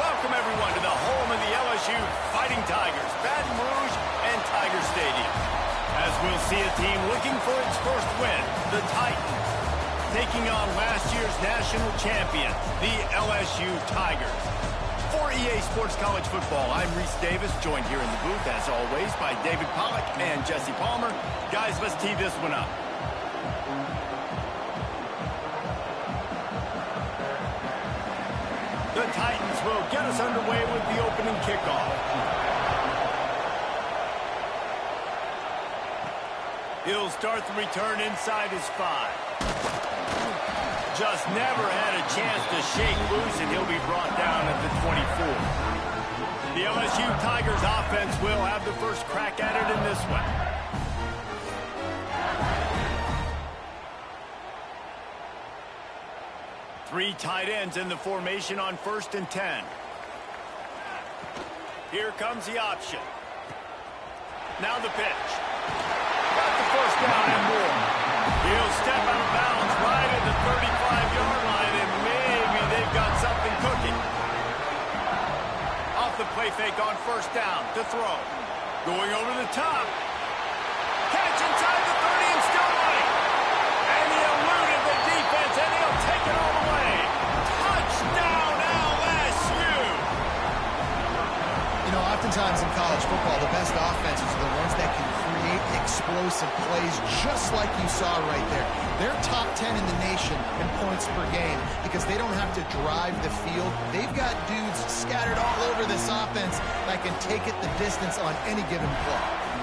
Welcome, everyone, to the home of the LSU Fighting Tigers, Baton Rouge and Tiger Stadium. As we'll see a team looking for its first win, the Titans, taking on last year's national champion, the LSU Tigers. For EA Sports College Football, I'm Reese Davis, joined here in the booth, as always, by David Pollack and Jesse Palmer. Guys, let's tee this one up. The Titans will get us underway with the opening kickoff. He'll start the return inside his 5. Just never had a chance to shake loose, and he'll be brought down at the 24. The LSU Tigers offense will have the first crack at it in this one. Three tight ends in the formation on 1st and 10. Here comes the option. Now the pitch. Got the first down and more. He'll step out of bounds right at the 35-yard line, and maybe they've got something cooking. Off the play fake on 1st down to throw. Going over the top. Catch inside the 30 and still running. And he eluded the defense, and he'll take it all the way. Touchdown, LSU! You know, oftentimes in college football, the best offenses are the ones that can create explosive plays, just like you saw right there. They're top 10 in the nation in points per game because they don't have to drive the field. They've got dudes scattered all over this offense that can take it the distance on any given play.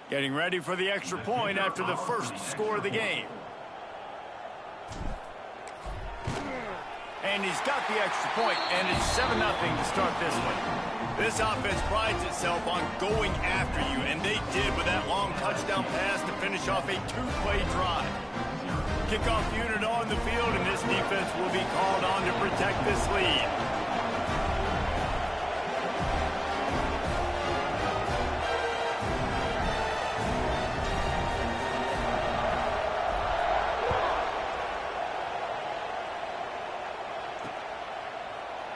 Getting ready for the extra point after the first score of the game. And he's got the extra point, and it's 7-0 to start this one. This offense prides itself on going after you, and they did with that long touchdown pass to finish off a 2-play drive. Kickoff unit on the field, and this defense will be called on to protect this lead.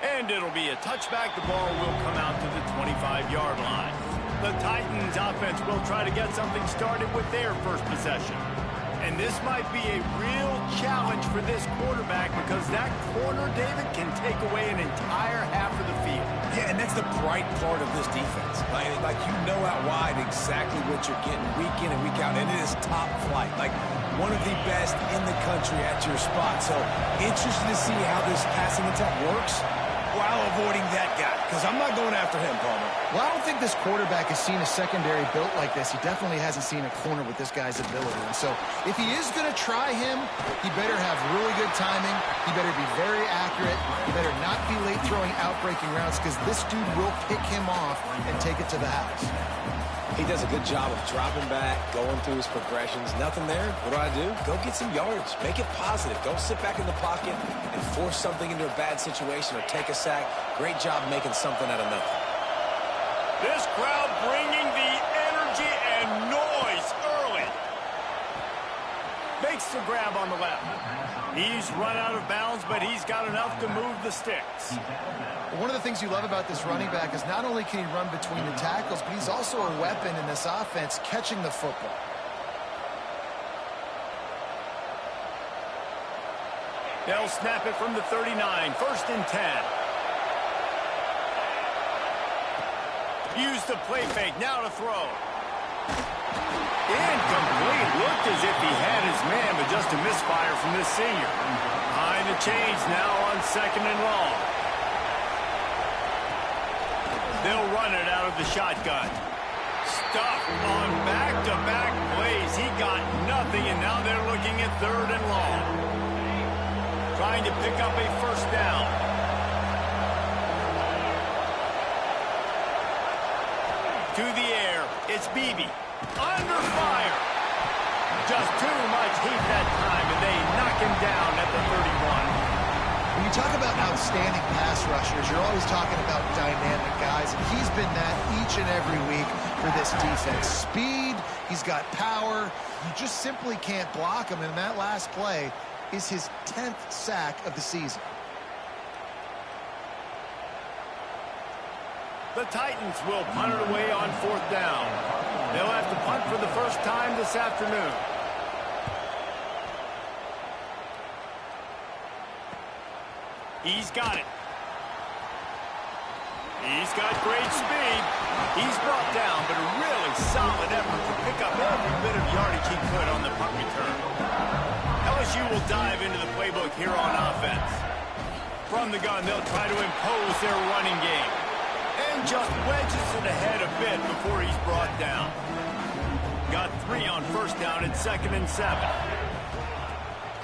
And it'll be a touchback. The ball will come out to the 25-yard line. The Titans offense will try to get something started with their first possession. And this might be a real challenge for this quarterback because that corner, David, can take away an entire half of the field. Yeah, and that's the bright part of this defense. Like you know out wide exactly what you're getting week in and week out, and it is top flight. Like one of the best in the country at your spot. So interested to see how this passing attack works while avoiding that guy, because I'm not going after him, Palmer. Well, I don't think this quarterback has seen a secondary built like this. He definitely hasn't seen a corner with this guy's ability. And so if he is going to try him, he better have really good timing. He better be very accurate. He better not be late throwing out-breaking routes because this dude will pick him off and take it to the house. He does a good job of dropping back, going through his progressions. Nothing there. What do? Go get some yards. Make it positive. Don't sit back in the pocket and force something into a bad situation or take a sack. Great job making something out of nothing. This crowd bringing the energy and noise early. Makes the grab on the left. He's run out of bounds, but he's got enough to move the sticks. One of the things you love about this running back is not only can he run between the tackles, but he's also a weapon in this offense catching the football. They'll snap it from the 39, 1st and 10. Use the play fake, now to throw. Incomplete. Looked as if he had his man, but just a misfire from this senior. Behind the chains now on 2nd and long. They'll run it out of the shotgun. Stuffed on back-to-back plays. He got nothing, and now they're looking at 3rd and long. Trying to pick up a 1st down. To the air, it's Beebe. Under fire. Just too much heat that time, and they knock him down at the 31. When you talk about outstanding pass rushers, you're always talking about dynamic guys, and he's been that each and every week for this defense. Speed, he's got power. You just simply can't block him, and that last play is his 10th sack of the season. The Titans will punt it away on 4th down. They'll have to punt for the first time this afternoon. He's got it. He's got great speed. He's brought down, but a really solid effort to pick up every bit of yardage he could on the punt return. LSU will dive into the playbook here on offense. From the gun, they'll try to impose their running game. And just wedges it ahead a bit before he's brought down. Got 3 on 1st down at 2nd and 7.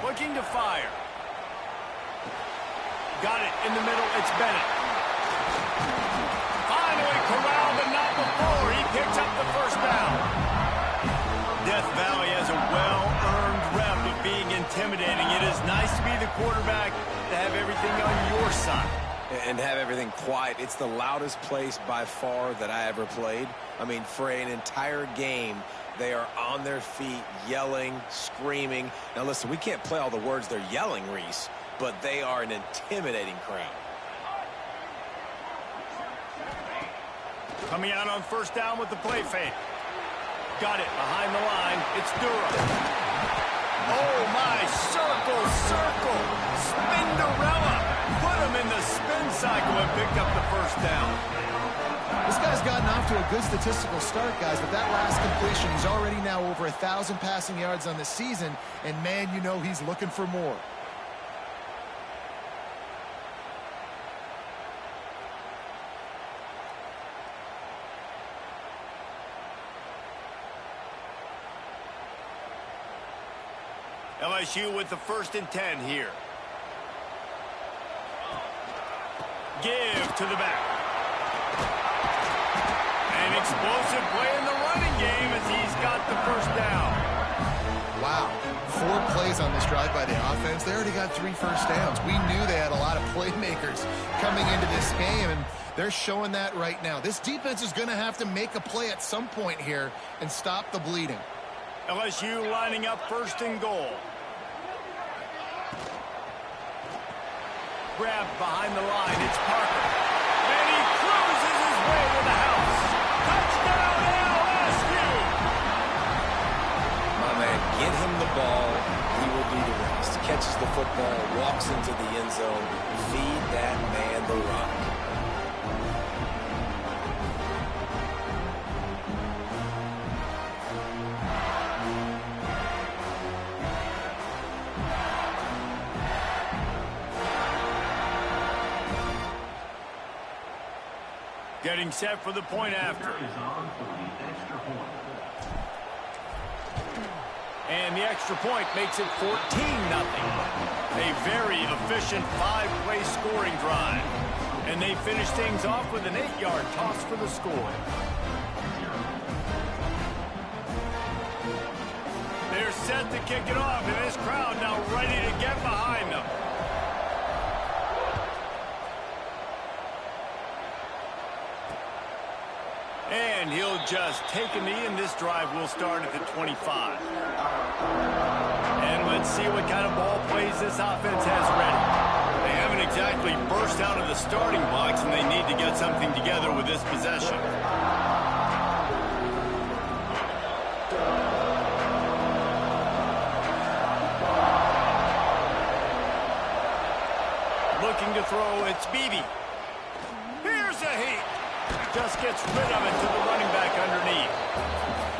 Looking to fire. Got it in the middle. It's Bennett. Finally corralled, but not before. He picks up the 1st down. Death Valley has a well-earned rep of being intimidating. It is nice to be the quarterback, to have everything on your side. And have everything quiet. It's the loudest place by far that I ever played. I mean, for an entire game, they are on their feet, yelling, screaming. Now, listen, we can't play all the words they're yelling, Reese, but they are an intimidating crowd. Coming out on 1st down with the play fake. Got it behind the line. It's Durham. Oh, my. Circle. Spinderella. Put him in the spin cycle and picked up the 1st down. This guy's gotten off to a good statistical start, guys, but that last completion, he's already now over 1,000 passing yards on the season, and man, you know he's looking for more. LSU with the 1st and 10 here. Give to the back. An explosive play in the running game as he's got the 1st down. Wow. 4 plays on this drive by the offense. They already got 3 first downs. We knew they had a lot of playmakers coming into this game, and they're showing that right now. This defense is going to have to make a play at some point here and stop the bleeding. LSU lining up 1st and goal. Grabbed behind the line. It's Parker. And he cruises his way to the house. Touchdown, LSU! My man, get him the ball. He will do the rest. Catches the football, walks into the end zone. Feed that man the rock. Getting set for the point after. And the extra point makes it 14-0. A very efficient 5-play scoring drive. And they finish things off with an 8-yard toss for the score. They're set to kick it off, and this crowd now ready to get behind them. And he'll just take a knee, and this drive will start at the 25. And let's see what kind of ball plays this offense has ready. They haven't exactly burst out of the starting blocks, and they need to get something together with this possession. Looking to throw, it's Beebe. Here's a heat. Just gets rid of it to the running back underneath.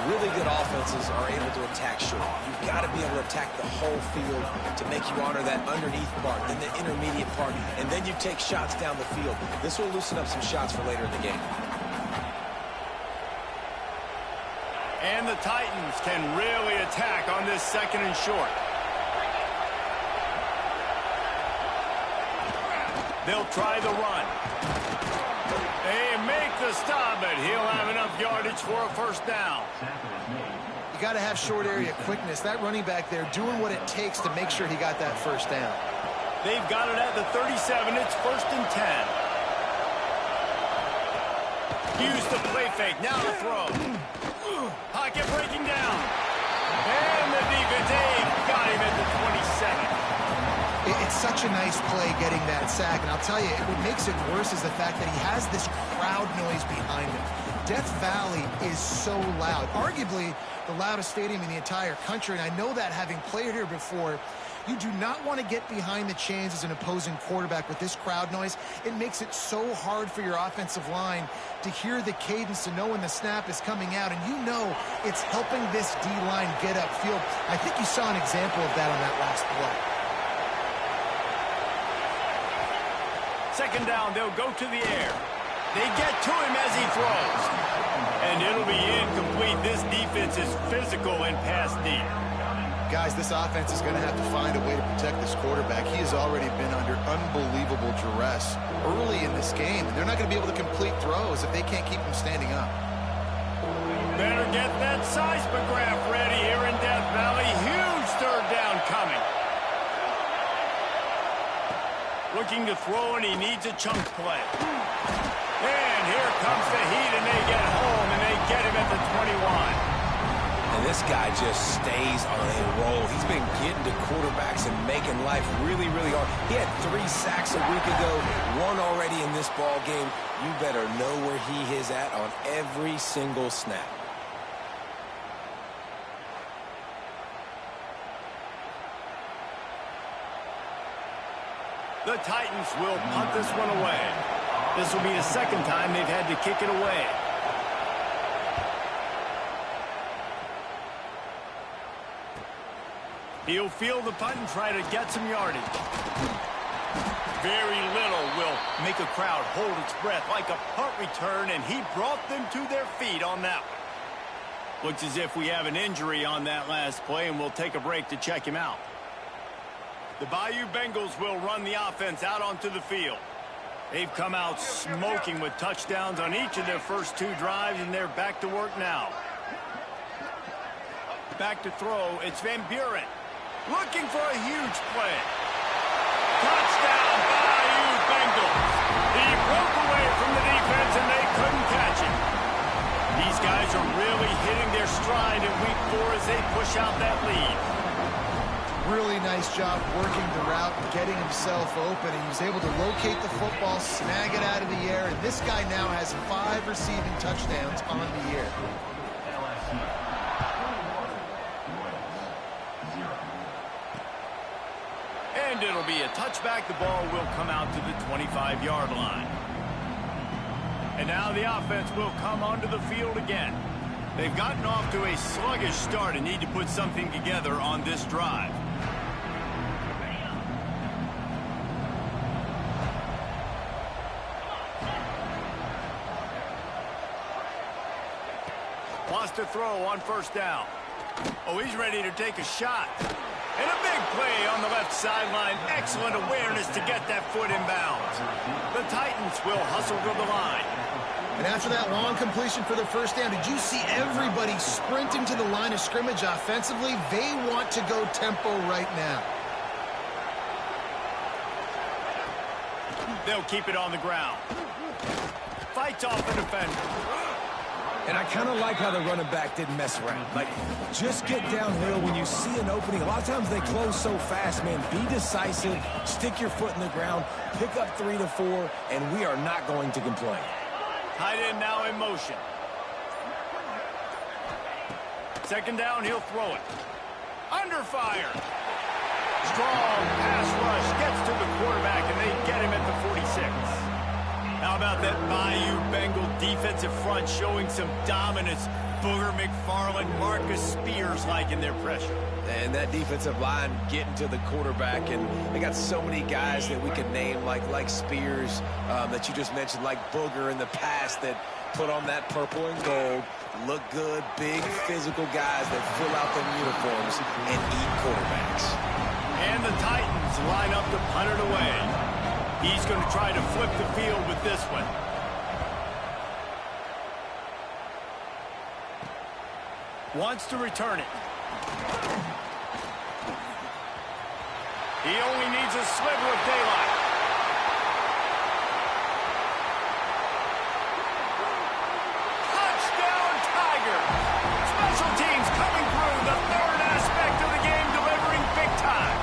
Really good offenses are able to attack short. You've got to be able to attack the whole field to make you honor that underneath part, then the intermediate part, and then you take shots down the field. This will loosen up some shots for later in the game. And the Titans can really attack on this 2nd and short. They'll try the run. They make the stop, but he'll have enough yardage for a first down. You got to have short area quickness. That running back there doing what it takes to make sure he got that first down. They've got it at the 37. It's 1st and 10. Use the play fake. Now the throw. Pocket breaking down. And the defense got him at the 27. It's such a nice play getting that sack, and I'll tell you, what makes it worse is the fact that he has this crowd noise behind him. Death Valley is so loud, arguably the loudest stadium in the entire country, and I know that having played here before. You do not want to get behind the chains as an opposing quarterback with this crowd noise. It makes it so hard for your offensive line to hear the cadence, to know when the snap is coming out, and you know it's helping this D-line get upfield. I think you saw an example of that on that last play. 2nd down, they'll go to the air. They get to him as he throws. And it'll be incomplete. This defense is physical and pass deep. Guys, this offense is going to have to find a way to protect this quarterback. He has already been under unbelievable duress early in this game. And they're not going to be able to complete throws if they can't keep him standing up. Better get that seismograph ready here in Death Valley. Huge 3rd down coming. Looking to throw, and he needs a chunk play. And here comes the heat, and they get home, and they get him at the 21. And this guy just stays on a roll. He's been getting to quarterbacks and making life really, really hard. He had 3 sacks a week ago, 1 already in this ball game. You better know where he is at on every single snap. The Titans will punt this one away. This will be the 2nd time they've had to kick it away. He'll field the punt and try to get some yardage. Very little will make a crowd hold its breath like a punt return, and he brought them to their feet on that one. Looks as if we have an injury on that last play, and we'll take a break to check him out. The Bayou Bengals will run the offense out onto the field. They've come out smoking with touchdowns on each of their first 2 drives, and they're back to work now. Back to throw, it's Van Buren. Looking for a huge play. Touchdown, Bayou Bengals. He broke away from the defense, and they couldn't catch him. These guys are really hitting their stride in week 4 as they push out that lead. Really nice job working the route and getting himself open. And he was able to locate the football, snag it out of the air, and this guy now has 5 receiving touchdowns on the year. And it'll be a touchback. The ball will come out to the 25-yard line. And now the offense will come onto the field again. They've gotten off to a sluggish start and need to put something together on this drive. Wants to throw on 1st down. Oh, he's ready to take a shot. And a big play on the left sideline. Excellent awareness to get that foot in bounds. The Titans will hustle to the line. And after that long completion for the first down, did you see everybody sprinting to the line of scrimmage offensively? They want to go tempo right now. They'll keep it on the ground. Fights off the defender. And I kind of like how the running back didn't mess around. Like, just get downhill when you see an opening. A lot of times they close so fast, man. Be decisive, stick your foot in the ground, pick up 3 to 4, and we are not going to complain. Tight end now in motion. Second down, he'll throw it. Under fire. Strong pass rush gets to the quarterback, and they get him at the 46. How about that Bayou Bengal defensive front showing some dominance? Booger McFarland, Marcus Spears-like in their pressure. And that defensive line getting to the quarterback, and they got so many guys that we could name, like Spears, that you just mentioned, like Booger in the past, that put on that purple and gold, look good, big physical guys that fill out their uniforms and eat quarterbacks. And the Titans line up to punt it away. He's going to try to flip the field with this one. Wants to return it. He only needs a sliver of daylight. Touchdown, Tiger! Special teams coming through, the third aspect of the game, delivering big time.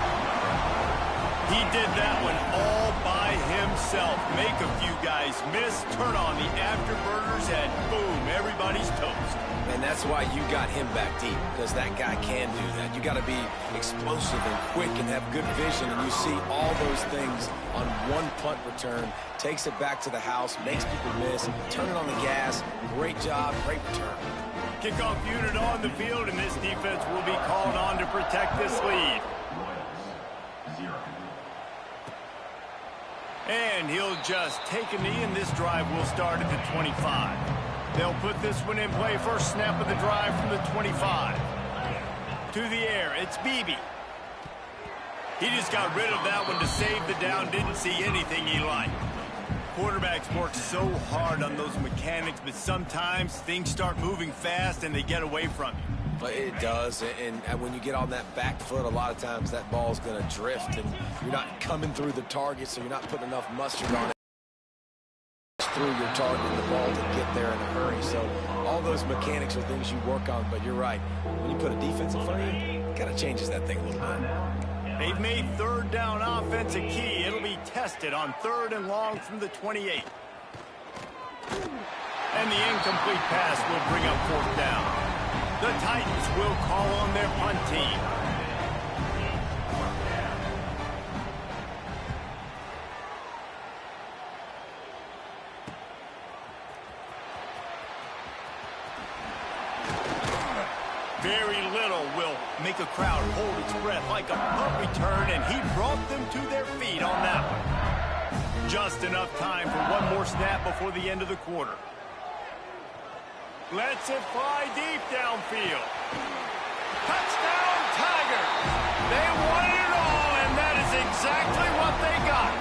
He did that one all by himself. Make a few guys miss, turn on the afterburners, and boom, everybody's toast. And that's why you got him back deep, because that guy can do that. You got to be explosive and quick and have good vision, and you see all those things on one punt return. Takes it back to the house, makes people miss, turn it on the gas. Great job, great return. Kickoff unit on the field, and this defense will be called on to protect this lead. And he'll just take a knee, and this drive will start at the 25. They'll put this one in play. First snap of the drive from the 25. To the air, it's Beebe. He just got rid of that one to save the down. Didn't see anything he liked. Quarterbacks work so hard on those mechanics, but sometimes things start moving fast and they get away from you. But it does, and when you get on that back foot, a lot of times that ball's going to drift, and you're not coming through the target, so you're not putting enough mustard on it through your target and the ball to get there in a hurry. So all those mechanics are things you work on, but you're right. When you put a defense in front of you, it kind of changes that thing a little bit. They've made third down offense a key. It'll be tested on 3rd and long from the 28. And the incomplete pass will bring up 4th down. The Titans will call on their punt team. Very little will make a crowd hold its breath like a punt return, and he brought them to their feet on that one. Just enough time for one more snap before the end of the quarter. Lets it fly deep downfield. Touchdown, Tigers! They wanted it all, and that is exactly what they got.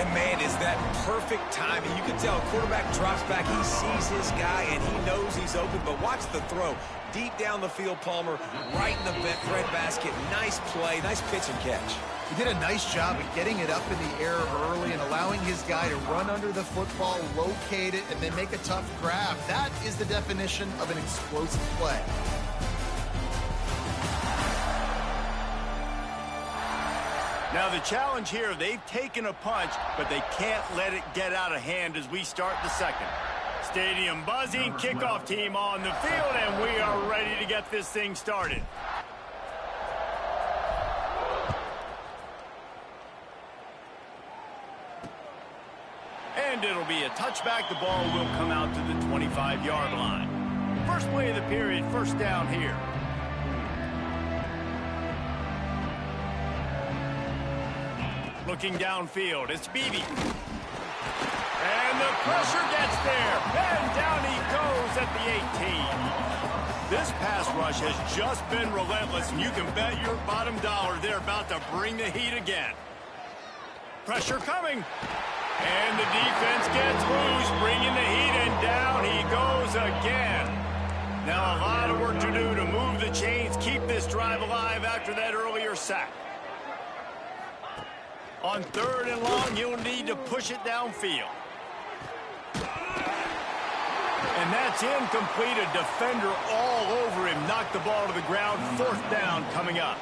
And, man, is that perfect timing. You can tell a quarterback drops back. He sees his guy, and he knows he's open. But watch the throw. Deep down the field, Palmer, right in the bread basket. Nice play, nice pitch and catch. He did a nice job of getting it up in the air early and allowing his guy to run under the football, locate it, and then make a tough grab. That is the definition of an explosive play. Now the challenge here, they've taken a punch, but they can't let it get out of hand as we start the second. Stadium buzzing, kickoff team on the field, and we are ready to get this thing started. And it'll be a touchback. The ball will come out to the 25-yard line. First play of the period, first down here. Looking downfield, it's Beebe. And the pressure gets there. And down he goes at the 18. This pass rush has just been relentless, and you can bet your bottom dollar they're about to bring the heat again. Pressure coming. And the defense gets loose, bringing the heat, and down he goes again. Now a lot of work to do to move the chains, keep this drive alive after that earlier sack. On 3rd and long, you'll need to push it downfield. And that's incomplete. A defender all over him. Knocked the ball to the ground. 4th down coming up.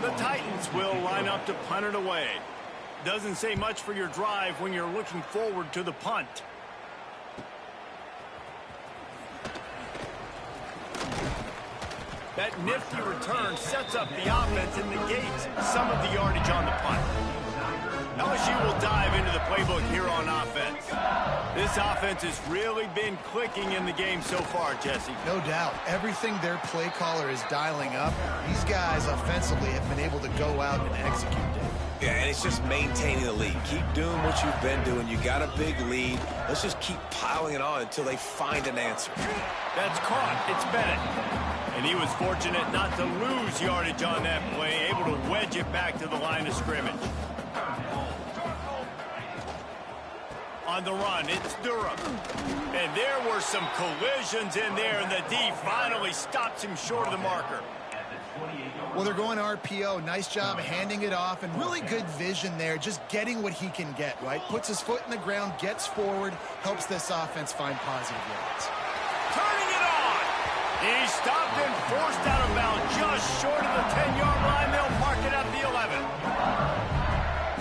The Titans will line up to punt it away. Doesn't say much for your drive when you're looking forward to the punt. That nifty return sets up the offense and negates some of the yardage on the punt. LSU will dive into the playbook here on offense. This offense has really been clicking in the game so far, Jesse. No doubt. Everything their play caller is dialing up, these guys offensively have been able to go out and execute it. Yeah, and it's just maintaining the lead. Keep doing what you've been doing. You got a big lead. Let's just keep piling it on until they find an answer. That's caught. It's Bennett. And he was fortunate not to lose yardage on that play, able to wedge it back to the line of scrimmage. On the run, it's Durham. And there were some collisions in there, and the D finally stops him short of the marker. Well, they're going RPO. Nice job handing it off, and really good vision there, just getting what he can get, right? Puts his foot in the ground, gets forward, helps this offense find positive yards. Turning it on! He stopped and forced out of bounds just short of the 10-yard line. They'll mark it at the 11.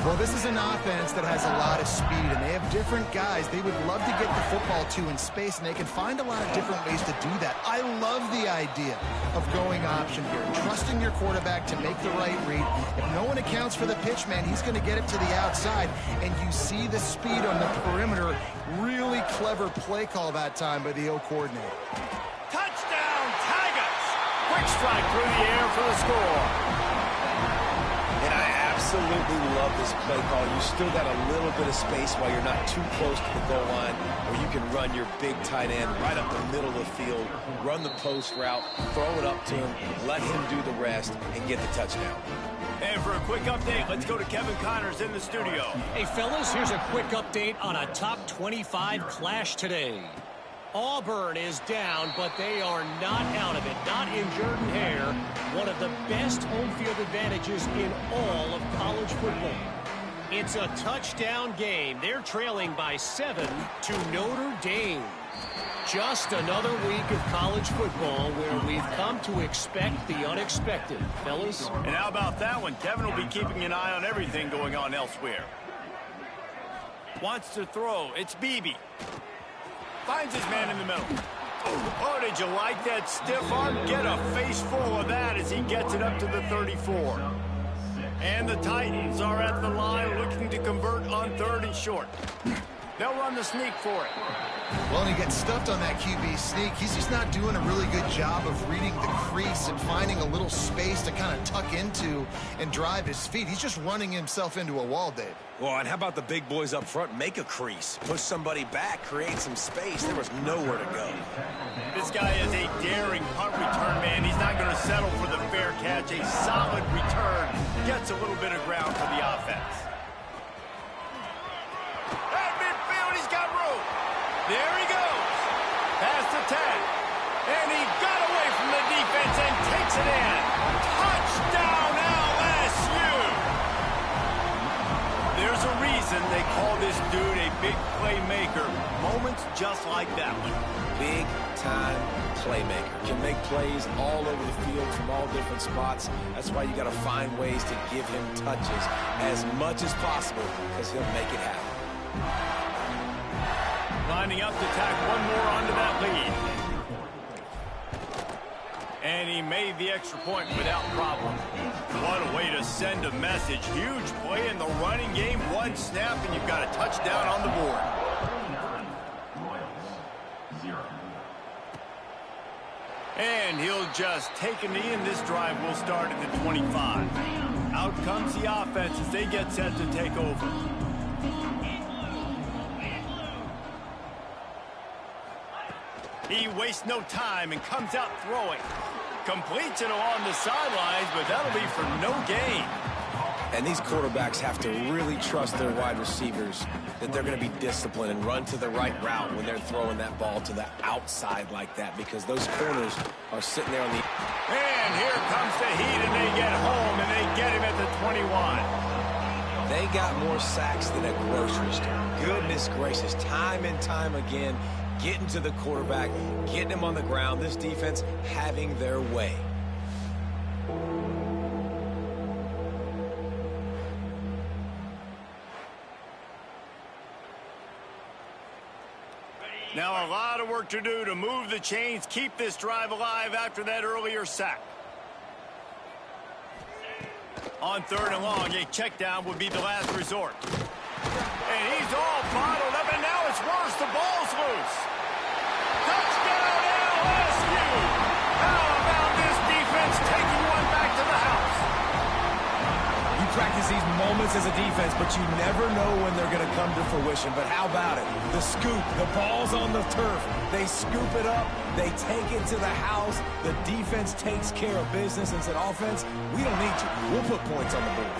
Well, this is an offense that has a lot of speed, and they have different guys they would love to get the football to in space, and they can find a lot of different ways to do that. I love the idea of going option here, trusting your quarterback to make the right read. If no one accounts for the pitch, man, he's going to get it to the outside, and you see the speed on the perimeter. Really clever play call that time by the O coordinator. Touchdown, Tigers! Quick strike through the air for the score. And I absolutely love this play call. You still got a little bit of space while you're not too close to the goal line, where you can run your big tight end right up the middle of the field, run the post route, throw it up to him, let him do the rest, and get the touchdown. And for a quick update, let's go to Kevin Connors in the studio. Hey, fellas, here's a quick update on a top 25 clash today. Auburn is down, but they are not out of it. Not in Jordan Hare, one of the best home field advantages in all of college football. It's a touchdown game. They're trailing by 7 to Notre Dame. Just another week of college football where we've come to expect the unexpected, fellas. And how about that one? Kevin will be keeping an eye on everything going on elsewhere. Wants to throw. It's Beebe. Finds his man in the middle. Oh, did you like that stiff arm? Get a face full of that as he gets it up to the 34. And the Titans are at the line looking to convert on 3rd and short. They'll run the sneak for it. Well, and he gets stuffed on that QB sneak. He's just not doing a really good job of reading the crease and finding a little space to kind of tuck into and drive his feet. He's just running himself into a wall, Dave. Well, and how about the big boys up front? Make a crease. Push somebody back. Create some space. There was nowhere to go. This guy is a daring punt return man. He's not going to settle for the fair catch. A solid return. Gets a little bit of ground for the offense. At midfield, he's got room. There he goes. Past the 10. And he got away from the defense and takes it in. Touchdown, LSU. There's a reason they call this dude a big playmaker. Moments just like that one. Big-time playmaker. Can make plays all over the field from all different spots. That's why you got to find ways to give him touches as much as possible, because he'll make it happen. Lining up to tack one more onto that lead. And he made the extra point without problem. What a way to send a message. Huge play in the running game. One snap, and you've got a touchdown on the board. And he'll just take a knee, and this drive will start at the 25. Out comes the offense as they get set to take over. He wastes no time and comes out throwing. Completes it along the sidelines, but that'll be for no gain. And these quarterbacks have to really trust their wide receivers that they're going to be disciplined and run to the right route when they're throwing that ball to the outside like that, because those corners are sitting there on the... And here comes the heat, and they get home, and they get him at the 21. They got more sacks than a grocery store. Goodness gracious, time and time again, getting to the quarterback, getting him on the ground. This defense having their way. Now a lot of work to do to move the chains, keep this drive alive after that earlier sack. On 3rd and long, a check down would be the last resort. And he's all bottled up, and now it's worse. The ball's loose. Touchdown, LSU! How about this defense taking one back to the house? You practice these moments as a defense, but you never know when they're going to come to fruition. But how about it? The scoop, the ball's on the turf. They scoop it up. They take it to the house. The defense takes care of business and said, offense, we don't need you. We'll put points on the board.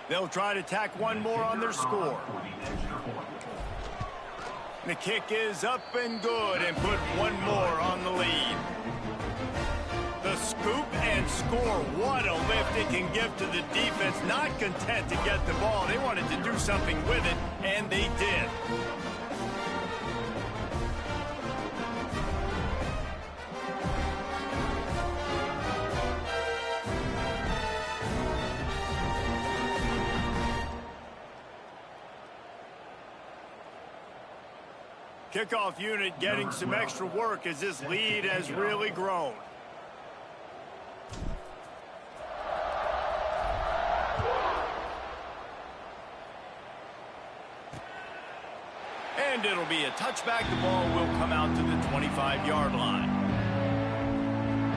They'll try to tack one more on their score. The kick is up and good and put one more on the lead. The scoop and score. What a lift it can give to the defense. Not content to get the ball. They wanted to do something with it, and they did. Kickoff unit getting some extra work as this lead has really grown. And it'll be a touchback. The ball will come out to the 25-yard line.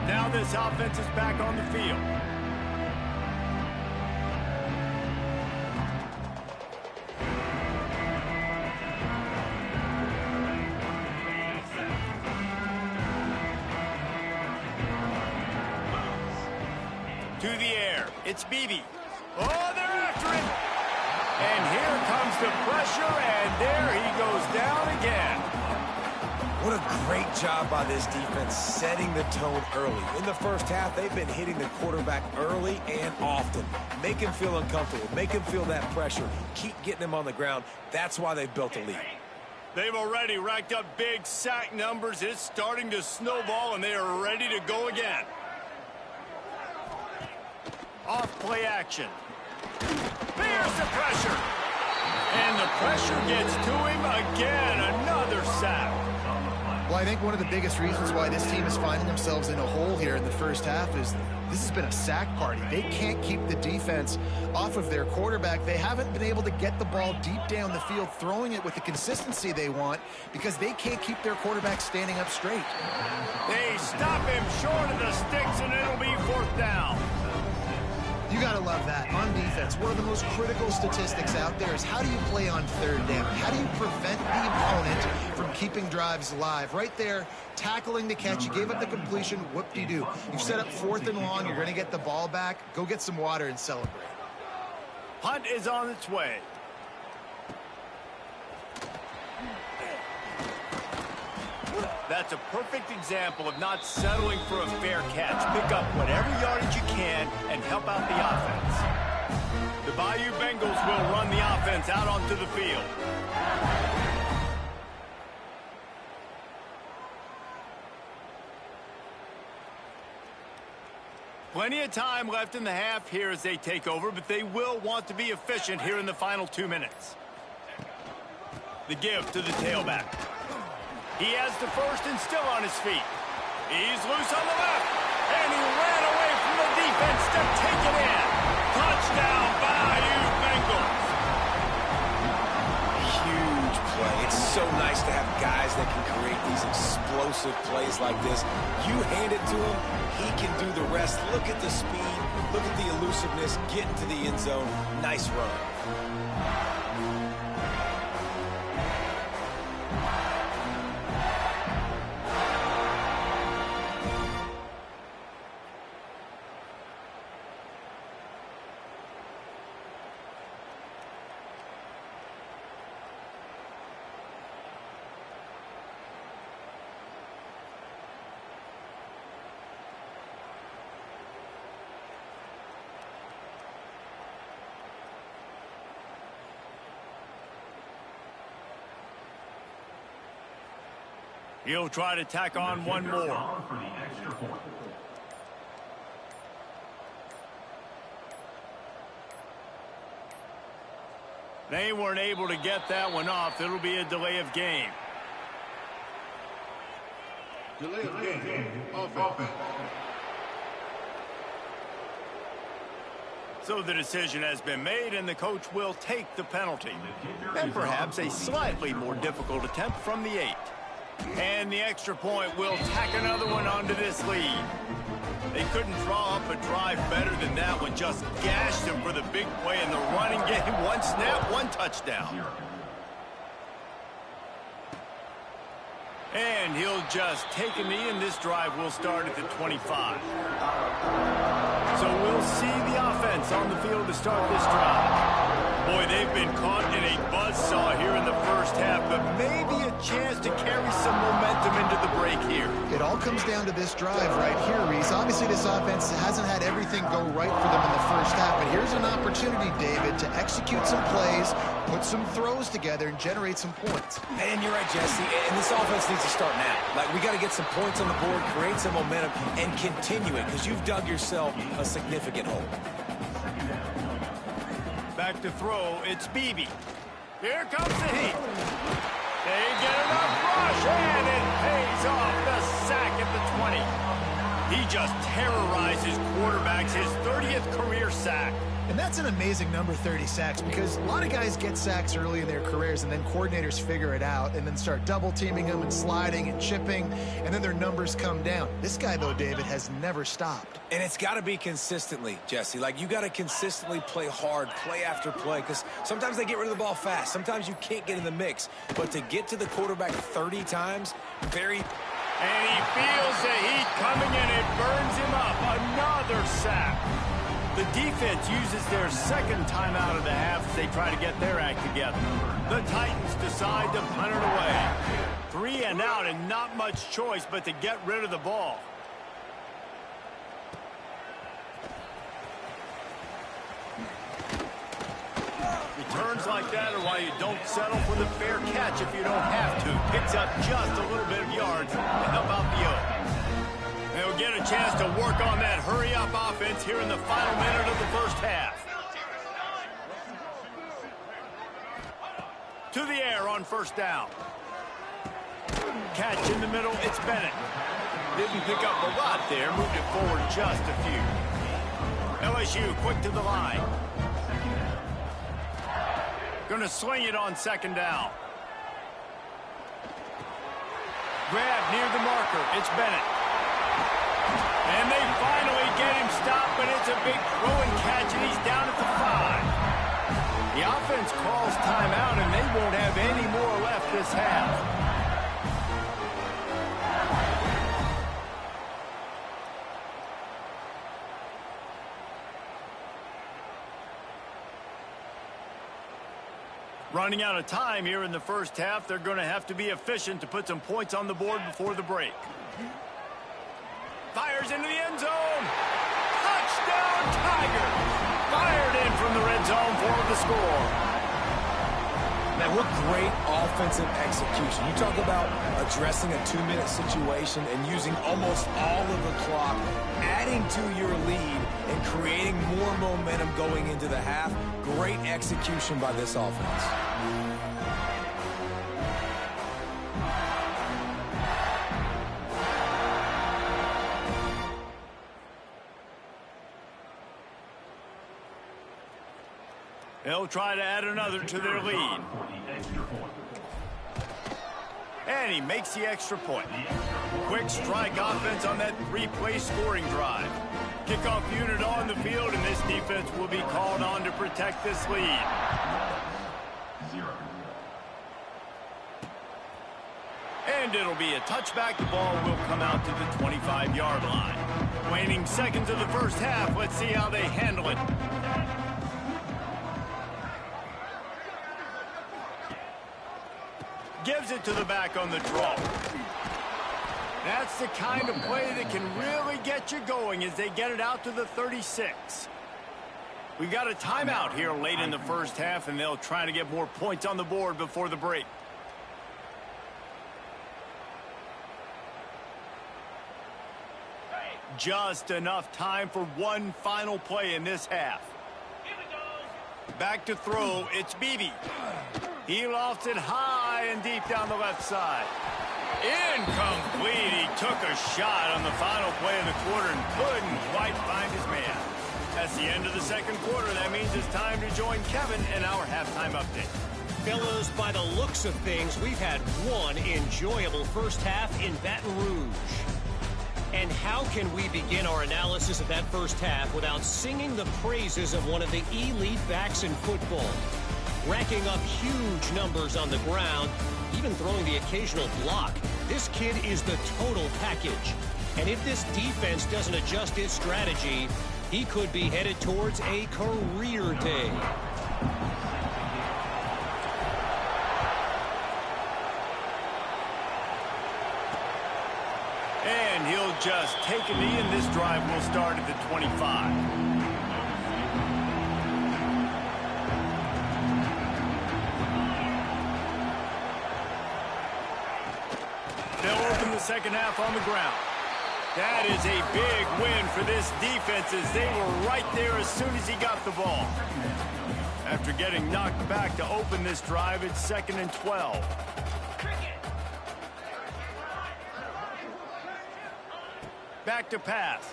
Now this offense is back on the field. To the air. It's Beebe. Oh, they're after it. And here comes the pressure, and there he goes down again. What a great job by this defense setting the tone early. In the first half, they've been hitting the quarterback early and often. Make him feel uncomfortable. Make him feel that pressure. Keep getting him on the ground. That's why they've built a lead. They've already racked up big sack numbers. It's starting to snowball, and they are ready to go again. Off play action. There's the pressure. And the pressure gets to him again. Another sack. Well, I think one of the biggest reasons why this team is finding themselves in a hole here in the first half is this has been a sack party. They can't keep the defense off of their quarterback. They haven't been able to get the ball deep down the field, throwing it with the consistency they want because they can't keep their quarterback standing up straight. They stop him short of the sticks, and it'll be 4th down. You got to love that. On defense, one of the most critical statistics out there is how do you play on 3rd down? How do you prevent the opponent from keeping drives alive? Right there, tackling the catch. You gave up the completion. Whoop-de-doo. You've set up 4th and long. You're going to get the ball back. Go get some water and celebrate. Punt is on its way. That's a perfect example of not settling for a fair catch. Pick up whatever yardage you can and help out the offense. The Bayou Bengals will run the offense out onto the field. Plenty of time left in the half here as they take over, but they will want to be efficient here in the final 2 minutes. The give to the tailback. He has the first and still on his feet. He's loose on the left. And he ran away from the defense to take it in. Touchdown, Bayou Bengals. Huge play. It's so nice to have guys that can create these explosive plays like this. You hand it to him, he can do the rest. Look at the speed. Look at the elusiveness. Get into the end zone. Nice run. He'll try to tack on one more. They weren't able to get that one off. It'll be a delay of game. Delay of game. Offense. So the decision has been made, and the coach will take the penalty. And perhaps a slightly more difficult attempt from the 8. And the extra point will tack another one onto this lead. They couldn't draw up a drive better than that one. Just gashed him for the big play in the running game. One snap, one touchdown. And he'll just take a knee, and this drive will start at the 25. So we'll see the offense on the field to start this drive. Boy, they've been caught in a buzzsaw here in the first half, but maybe a chance to carry some momentum into the break here. It all comes down to this drive right here, Reese. Obviously, this offense hasn't had everything go right for them in the first half, but here's an opportunity, David, to execute some plays, put some throws together, and generate some points. And you're right, Jesse, and this offense needs to start now. Like, we got to get some points on the board, create some momentum, and continue it, because you've dug yourself a significant hole. Back to throw, it's Beebe. Here comes the heat. They get enough rush, and it pays off. The sack at the 20. He just terrorizes quarterbacks, his 30th career sack. And that's an amazing number, 30 sacks, because a lot of guys get sacks early in their careers, and then coordinators figure it out and then start double-teaming them and sliding and chipping, and then their numbers come down. This guy, though, David, has never stopped. And it's got to be consistently, Jesse. Like, you got to consistently play hard, play after play, because sometimes they get rid of the ball fast. Sometimes you can't get in the mix. But to get to the quarterback 30 times, very... And he feels the heat coming, and it burns him up. Another sack. The defense uses their second timeout of the half as they try to get their act together. The Titans decide to punt it away. 3 and out, and not much choice but to get rid of the ball. Returns like that are why you don't settle for the fair catch if you don't have to. Picks up just a little bit of yards to help out the Oak. They'll get a chance to work on that hurry-up offense here in the final minute of the first half. To the air on first down. Catch in the middle, it's Bennett. Didn't pick up a lot there, moved it forward just a few. LSU quick to the line. Going to swing it on second down. Grab near the marker, it's Bennett. And they finally get him stopped, but it's a big throw and catch, and he's down at the 5. The offense calls timeout, and they won't have any more left this half. Running out of time here in the first half, they're going to have to be efficient to put some points on the board before the break. Fires into the end zone. Touchdown, Tigers. Fired in from the red zone for the score. Man, what great offensive execution. You talk about addressing a 2-minute situation and using almost all of the clock, adding to your lead and creating more momentum going into the half. Great execution by this offense. They'll try to add another to their lead. And he makes the extra point. Quick strike offense on that 3-play scoring drive. Kickoff unit on the field, and this defense will be called on to protect this lead. And it'll be a touchback. The ball will come out to the 25-yard line. Waning seconds of the first half. Let's see how they handle it. Gives it to the back on the draw. That's the kind of play that can really get you going as they get it out to the 36. We've got a timeout here late in the first half, and they'll try to get more points on the board before the break. Just enough time for one final play in this half. Back to throw, it's Beebe. He lofts it high and deep down the left side. Incomplete. He took a shot on the final play of the quarter and couldn't quite find his man. That's the end of the second quarter. That means it's time to join Kevin in our halftime update. Fellas, by the looks of things, we've had one enjoyable first half in Baton Rouge. And how can we begin our analysis of that first half without singing the praises of one of the elite backs in football? Racking up huge numbers on the ground, even throwing the occasional block. This kid is the total package. And if this defense doesn't adjust its strategy, he could be headed towards a career day. And he'll just take a knee, and this drive will start at the 25. They'll open the second half on the ground. That is a big win for this defense as they were right there as soon as he got the ball. After getting knocked back to open this drive, it's 2nd and 12. Back to pass.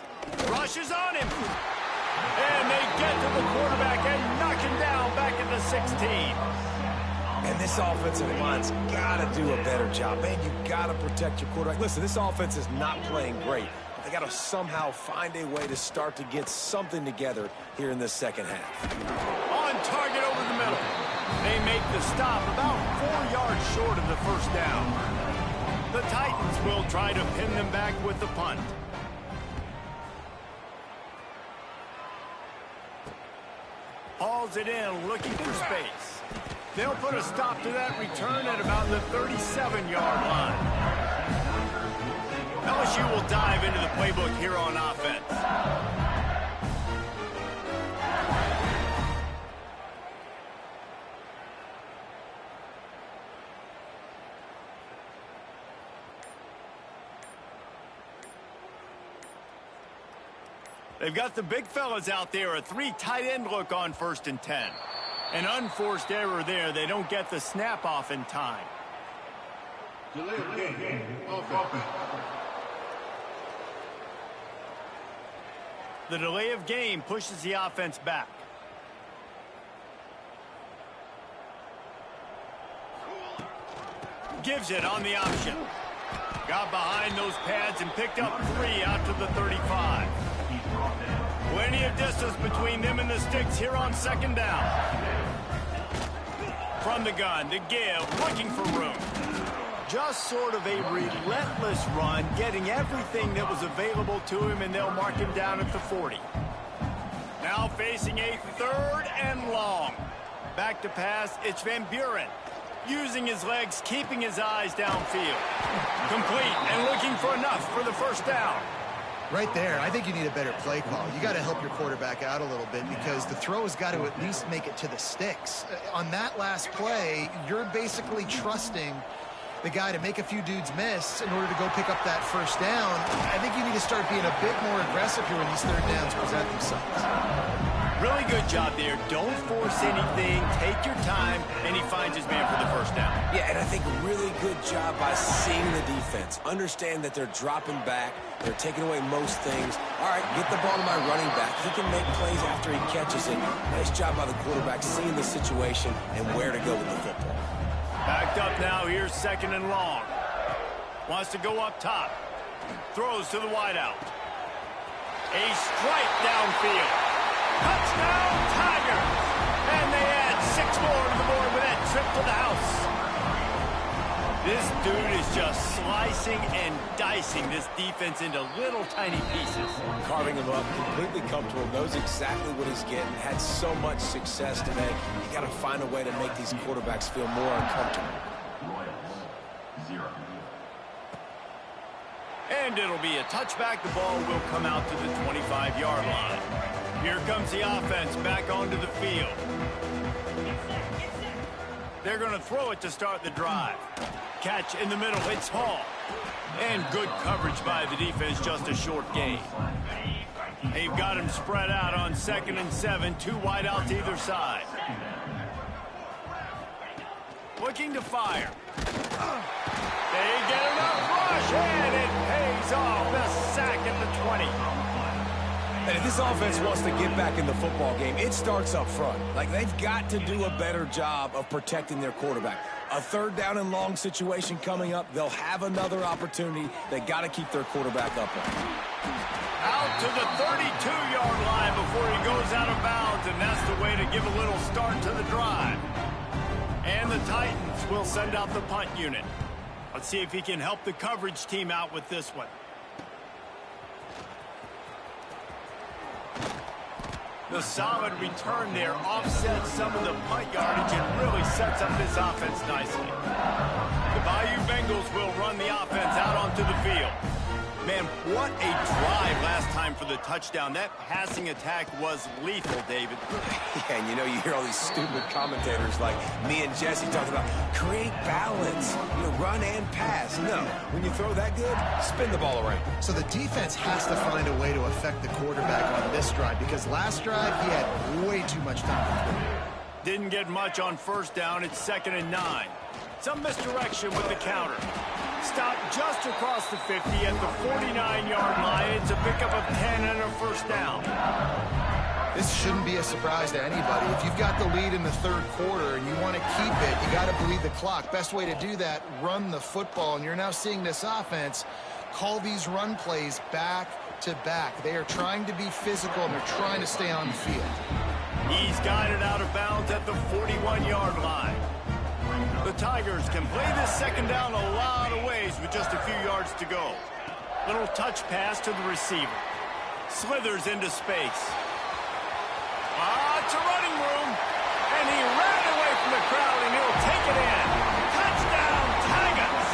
Rushes on him. And they get to the quarterback and knock him down back at the 16. And this offensive line's got to do a better job. Man, you got to protect your quarterback. Listen, this offense is not playing great. They got to somehow find a way to start to get something together here in this second half. On target over the middle. They make the stop about 4 yards short of the first down. The Titans will try to pin them back with the punt. Hauls it in, looking for space. They'll put a stop to that return at about the 37-yard line. LSU will dive into the playbook here on offense. They've got the big fellas out there, a 3 tight end look on 1st and 10. An unforced error there. They don't get the snap off in time. Delay of game. Offense. The delay of game pushes the offense back. Gives it on the option. Got behind those pads and picked up 3 out to the 35. Plenty of distance between them and the sticks here on 2nd down. From the gun to give, looking for room. Just sort of a relentless run, getting everything that was available to him, and they'll mark him down at the 40. Now facing a 3rd and long. Back to pass, it's Van Buren. Using his legs, keeping his eyes downfield. Complete and looking for enough for the first down. Right there, I think you need a better play call. You got to help your quarterback out a little bit because the throw has got to at least make it to the sticks. On that last play, you're basically trusting the guy to make a few dudes miss in order to go pick up that first down. I think you need to start being a bit more aggressive here when these 3rd downs present themselves. Really good job there. Don't force anything. Take your time, and he finds his man for the first down. Yeah, and I think really good job by seeing the defense. Understand that they're dropping back. They're taking away most things. All right, get the ball to my running back. He can make plays after he catches it. Nice job by the quarterback seeing the situation and where to go with the football. Backed up now. Here's 2nd and long. Wants to go up top. Throws to the wideout. A strike downfield. Touchdown, Tigers! And they add 6 more to the board with that trip to the house. This dude is just slicing and dicing this defense into little tiny pieces. Carving him up, completely comfortable, knows exactly what he's getting, had so much success today. You got to find a way to make these quarterbacks feel more uncomfortable. And it'll be a touchback. The ball will come out to the 25-yard line. Here comes the offense back onto the field. They're going to throw it to start the drive. Catch in the middle. It's Hall. And good coverage by the defense, just a short gain. They've got him spread out on 2nd and 7, 2 wide out to either side. Looking to fire. They get enough rush, and it pays off. The sack at the 20. And if this offense wants to get back in the football game, it starts up front. Like, they've got to do a better job of protecting their quarterback. A 3rd down and long situation coming up. They'll have another opportunity. They got to keep their quarterback upright. Out to the 32-yard line before he goes out of bounds, and that's the way to give a little start to the drive. And the Titans will send out the punt unit. Let's see if he can help the coverage team out with this one. The solid return there offsets some of the punt yardage and really sets up this offense nicely. The Bayou Bengals will run the offense out onto the field. Man, what a drive last time for the touchdown. That passing attack was lethal, David. Yeah, and you know, you hear all these stupid commentators like me and Jesse talking about create balance, run and pass. No, when you throw that good, spin the ball around. So the defense has to find a way to affect the quarterback on this drive, because last drive he had way too much time to throw. Didn't get much on 1st down. It's 2nd and 9. Some misdirection with the counter. Stopped just across the 50 at the 49-yard line. It's a pickup of 10 and a 1st down. This shouldn't be a surprise to anybody. If you've got the lead in the 3rd quarter and you want to keep it, you got to bleed the clock. Best way to do that, run the football. And you're now seeing this offense call these run plays back to back. They are trying to be physical, and they're trying to stay on the field. He's guided out of bounds at the 41-yard line. The Tigers can play this 2nd down a lot of ways with just a few yards to go. Little touch pass to the receiver. Slithers into space. It's a running room. And he ran away from the crowd, and he'll take it in. Touchdown, Tigers!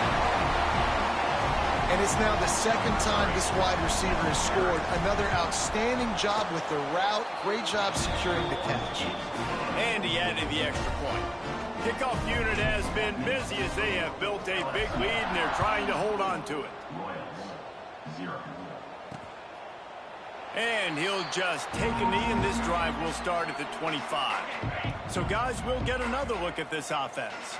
And it's now the 2nd time this wide receiver has scored. Another outstanding job with the route. Great job securing the catch. And he added the extra point. Kickoff unit has been busy as they have built a big lead, and they're trying to hold on to it. And he'll just take a knee, and this drive will start at the 25. So, guys, we'll get another look at this offense.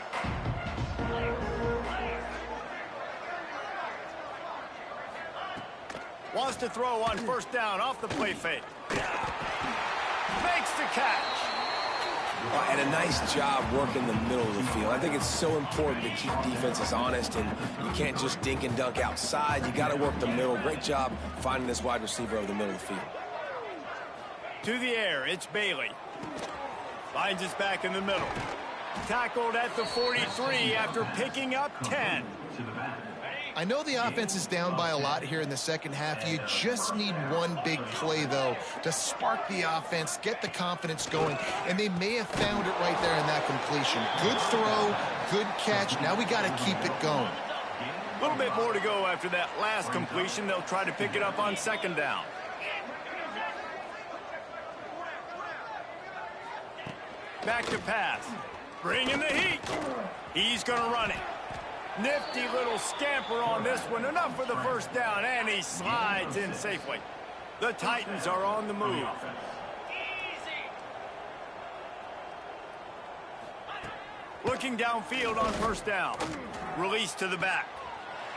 Wants to throw on 1st down off the play fake. Makes the catch. And a nice job working the middle of the field. I think it's so important to keep defenses honest, and you can't just dink and dunk outside. You got to work the middle. Great job finding this wide receiver over the middle of the field. To the air, it's Bailey. Finds us back in the middle. Tackled at the 43 after picking up 10. I know the offense is down by a lot here in the 2nd half. You just need one big play, though, to spark the offense, get the confidence going, and they may have found it right there in that completion. Good throw, good catch. Now we got to keep it going. A little bit more to go after that last completion. They'll try to pick it up on 2nd down. Back to pass. Bringing the heat. He's going to run it. Nifty little scamper on this one. Enough for the 1st down, and he slides in safely. The Titans are on the move. Looking downfield on 1st down. Release to the back.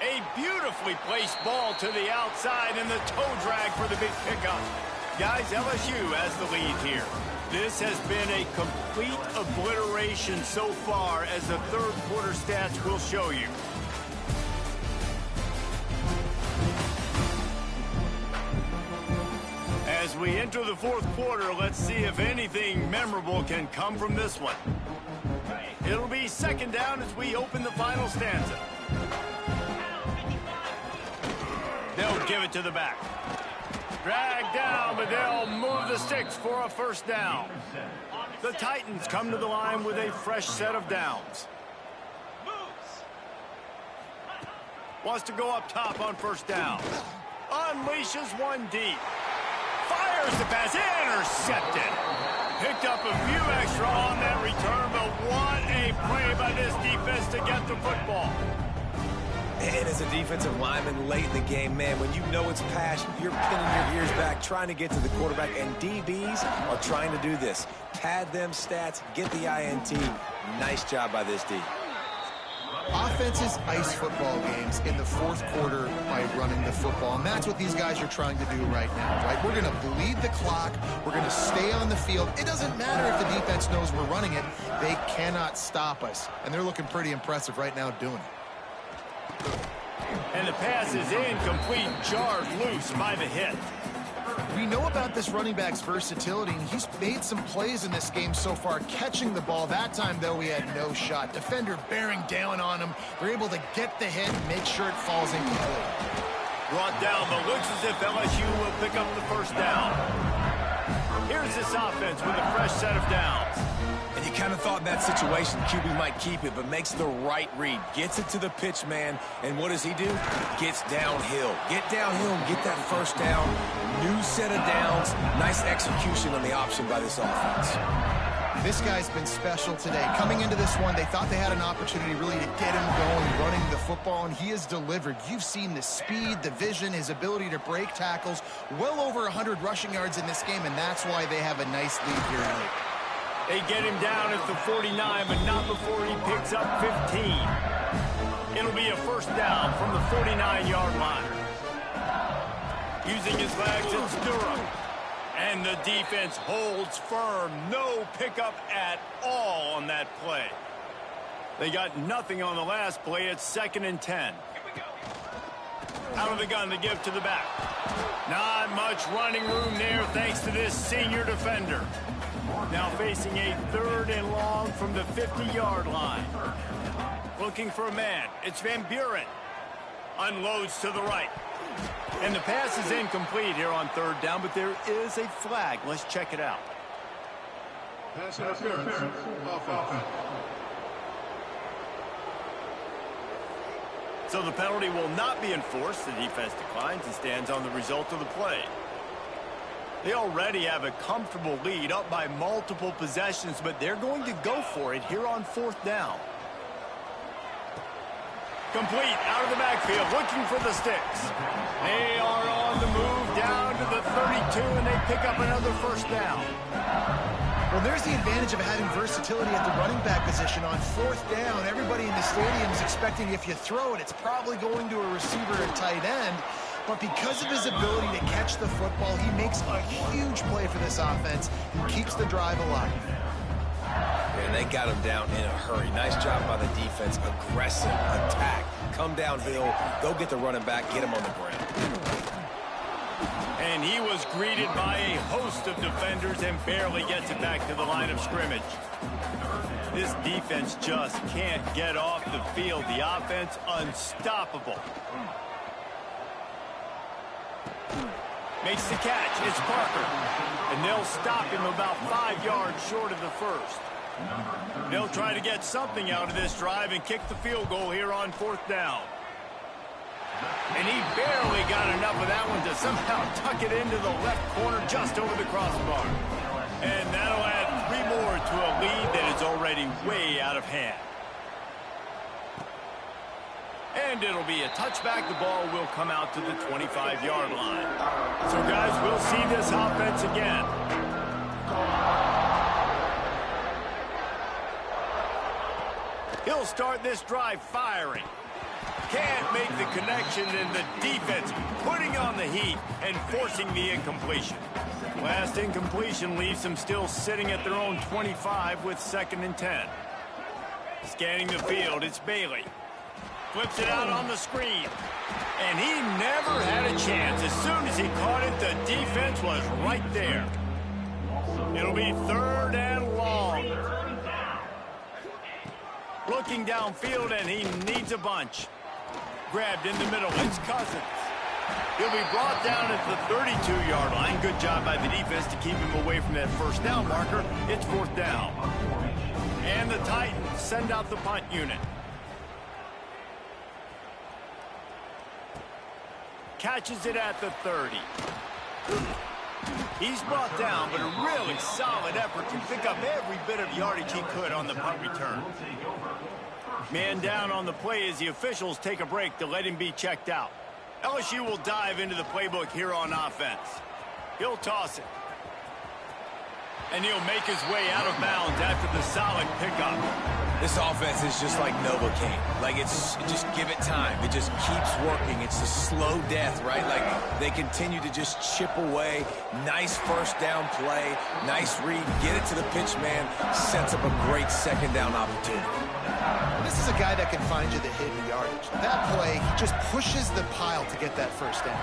A beautifully placed ball to the outside, and the toe drag for the big pickup. Guys, LSU has the lead here. This has been a complete obliteration so far, as the 3rd quarter stats will show you. As we enter the 4th quarter, let's see if anything memorable can come from this one. It'll be 2nd down as we open the final stanza. They'll give it to the back. Drag down, but they'll move the sticks for a 1st down. The Titans come to the line with a fresh set of downs. Wants to go up top on 1st down. Unleashes one deep. Fires the pass. Intercepted. Picked up a few extra on that return, but what a play by this defense to get the football. And as a defensive lineman late in the game, man, when you know it's passion, you're pinning your ears back, trying to get to the quarterback, and DBs are trying to do this. Pad them stats, get the INT. Nice job by this D. Offenses ice football games in the fourth quarter by running the football, and that's what these guys are trying to do right now, right? We're going to bleed the clock. We're going to stay on the field. It doesn't matter if the defense knows we're running it. They cannot stop us, and they're looking pretty impressive right now doing it. And the pass is incomplete, jarred loose by the hit. We know about this running back's versatility, and he's made some plays in this game so far, catching the ball. That time, though, he had no shot. Defender bearing down on him. They're able to get the hit and make sure it falls incomplete. Brought down, but looks as if LSU will pick up the first down. Here's this offense with a fresh set of downs. And you kind of thought in that situation QB might keep it, but makes the right read. Gets it to the pitch man, and what does he do? Gets downhill. Get downhill and get that first down. New set of downs. Nice execution on the option by this offense. This guy's been special today. Coming into this one, they thought they had an opportunity really to get him going, running the football, and he has delivered. You've seen the speed, the vision, his ability to break tackles. Well over 100 rushing yards in this game, and that's why they have a nice lead here tonight. They get him down at the 49, but not before he picks up 15. It'll be a first down from the 49-yard line. Using his legs, it's Durham. And the defense holds firm. No pickup at all on that play. They got nothing on the last play. It's 2nd and 10. Out of the gun to give to the back. Not much running room there thanks to this senior defender. Now facing a 3rd and long from the 50-yard line. Looking for a man. It's Van Buren. Unloads to the right. And the pass is incomplete here on 3rd down, but there is a flag. Let's check it out. Pass interference. Offense. So the penalty will not be enforced. The defense declines and stands on the result of the play. They already have a comfortable lead, up by multiple possessions, but they're going to go for it here on 4th down. Complete out of the backfield, looking for the sticks. They are on the move down to the 32, and they pick up another first down. Well, there's the advantage of having versatility at the running back position. On 4th down, everybody in the stadium is expecting if you throw it, it's probably going to a receiver at tight end. But because of his ability to catch the football, he makes a huge play for this offense and keeps the drive alive. And they got him down in a hurry. Nice job by the defense. Aggressive attack. Come downhill. Go get the running back. Get him on the ground. And he was greeted by a host of defenders and barely gets it back to the line of scrimmage. This defense just can't get off the field. The offense unstoppable. Makes the catch. It's Parker. And they'll stop him about 5 yards short of the first. They'll try to get something out of this drive and kick the field goal here on 4th down. And he barely got enough of that one to somehow tuck it into the left corner just over the crossbar. And that'll add 3 more to a lead that is already way out of hand. And it'll be a touchback. The ball will come out to the 25-yard line. So, guys, we'll see this offense again. He'll start this drive firing. Can't make the connection, and the defense putting on the heat and forcing the incompletion. Last incompletion leaves them still sitting at their own 25 with 2nd and 10. Scanning the field, it's Bailey. Flips it out on the screen. And he never had a chance. As soon as he caught it, the defense was right there. It'll be 3rd and long. Looking downfield, and he needs a bunch. Grabbed in the middle. It's Cousins. He'll be brought down at the 32-yard line. Good job by the defense to keep him away from that first down marker. It's 4th down. And the Titans send out the punt unit. Catches it at the 30. He's brought down, but a really solid effort to pick up every bit of yardage he could on the punt return. Man down on the play as the officials take a break to let him be checked out. LSU will dive into the playbook here on offense. He'll toss it. And he'll make his way out of bounds after the solid pickup. This offense is just like Novocaine. Like, it's just give it time. It just keeps working. It's a slow death, right? Like, they continue to just chip away. Nice first down play. Nice read. Get it to the pitch man. Sets up a great second down opportunity. This is a guy that can find you the hidden yardage. That play, he just pushes the pile to get that first down.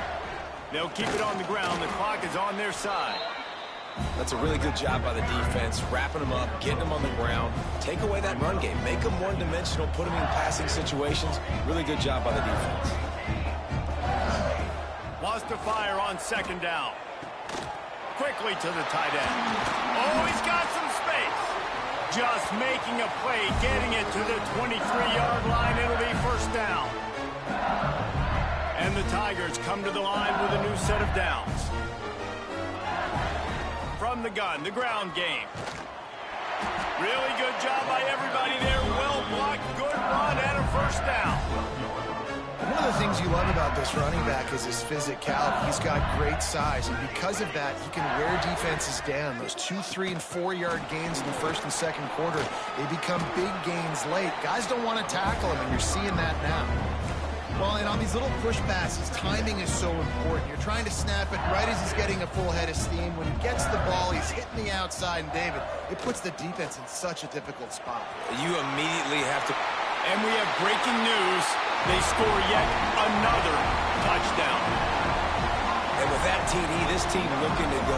They'll keep it on the ground. The clock is on their side. That's a really good job by the defense, wrapping them up, getting them on the ground. Take away that run game. Make them one-dimensional, put them in passing situations. Really good job by the defense. Wants to fire on second down. Quickly to the tight end. Oh, he's got some space. Just making a play, getting it to the 23-yard line. It'll be first down. And the Tigers come to the line with a new set of downs. From the gun, the ground game. Really good job by everybody there. Well blocked, good run, and a first down. One of the things you love about this running back is his physicality. He's got great size, and because of that, he can wear defenses down. Those 2-, 3-, and 4-yard gains in the first and second quarter, they become big gains late. Guys don't want to tackle him, and you're seeing that now. Well, and on these little push passes, timing is so important. You're trying to snap it right as he's getting a full head of steam. When he gets the ball, he's hitting the outside, and David, it puts the defense in such a difficult spot. You immediately have to... And we have breaking news. They score yet another touchdown. And with that TD, this team looking to go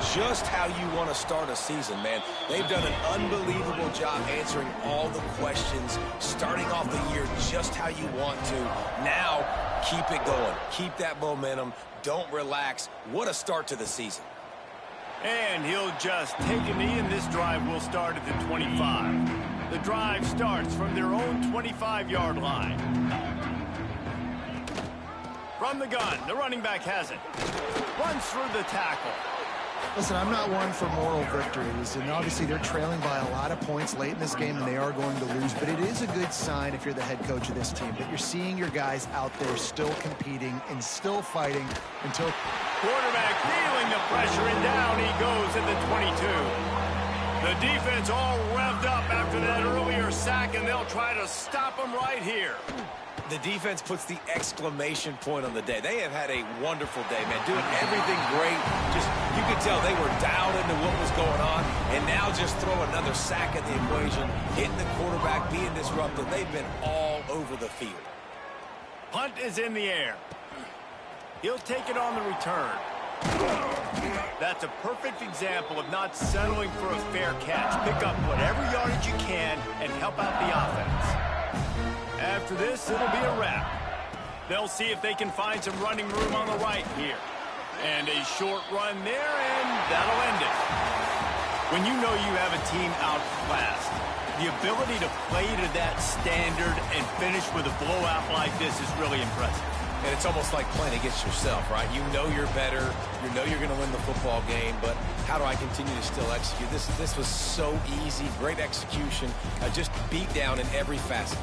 4-0. Just how you want to start a season, man. They've done an unbelievable job answering all the questions, starting off the year just how you want to. Now, keep it going. Keep that momentum. Don't relax. What a start to the season. And he'll just take a knee, and this drive will start at the 25. The drive starts from their own 25-yard line. From the gun, the running back has it. Runs through the tackle. Listen, I'm not one for moral victories, and obviously they're trailing by a lot of points late in this game, and they are going to lose, but it is a good sign if you're the head coach of this team that you're seeing your guys out there still competing and still fighting until... Quarterback feeling the pressure, and down he goes at the 22. The defense all revved up after that earlier sack, and they'll try to stop him right here. The defense puts the exclamation point on the day. They have had a wonderful day, man. Doing everything great. Just, you could tell they were dialed into what was going on. And now just throw another sack at the equation. Hitting the quarterback, being disruptive. They've been all over the field. Punt is in the air. He'll take it on the return. That's a perfect example of not settling for a fair catch. Pick up whatever yardage you can and help out the offense. After this, it'll be a wrap. They'll see if they can find some running room on the right here. And a short run there, and that'll end it. When you know you have a team outclassed, the ability to play to that standard and finish with a blowout like this is really impressive. And it's almost like playing against yourself, right? You know you're better. You know you're going to win the football game, but how do I continue to still execute? This was so easy. Great execution. Just beat down in every facet.